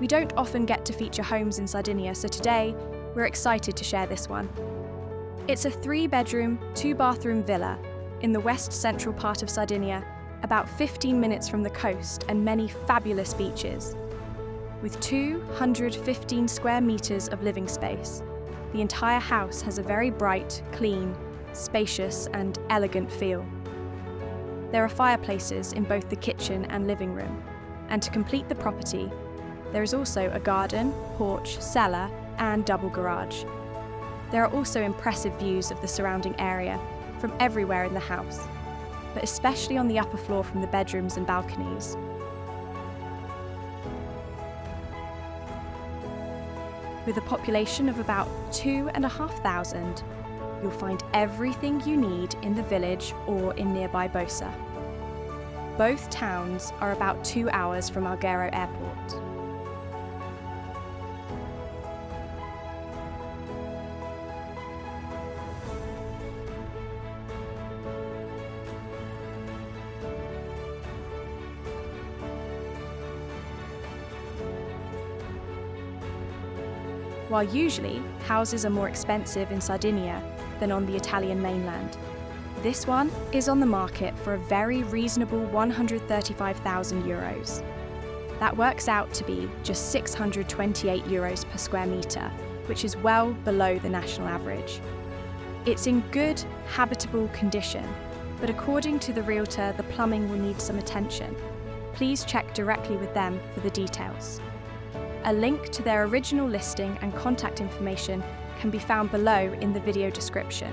We don't often get to feature homes in Sardinia, so today we're excited to share this one. It's a 3-bedroom, 2-bathroom villa in the west central part of Sardinia, about 15 minutes from the coast and many fabulous beaches. With 215 square meters of living space, the entire house has a very bright, clean, spacious and elegant feel. There are fireplaces in both the kitchen and living room, and to complete the property, there is also a garden, porch, cellar and double garage. There are also impressive views of the surrounding area from everywhere in the house, but especially on the upper floor from the bedrooms and balconies. With a population of about 2,500, you'll find everything you need in the village or in nearby Bosa. Both towns are about 2 hours from Alghero Airport. While usually houses are more expensive in Sardinia than on the Italian mainland, this one is on the market for a very reasonable €135,000. That works out to be just €628 per square metre, which is well below the national average. It's in good, habitable condition, but according to the realtor, the plumbing will need some attention. Please check directly with them for the details. A link to their original listing and contact information can be found below in the video description.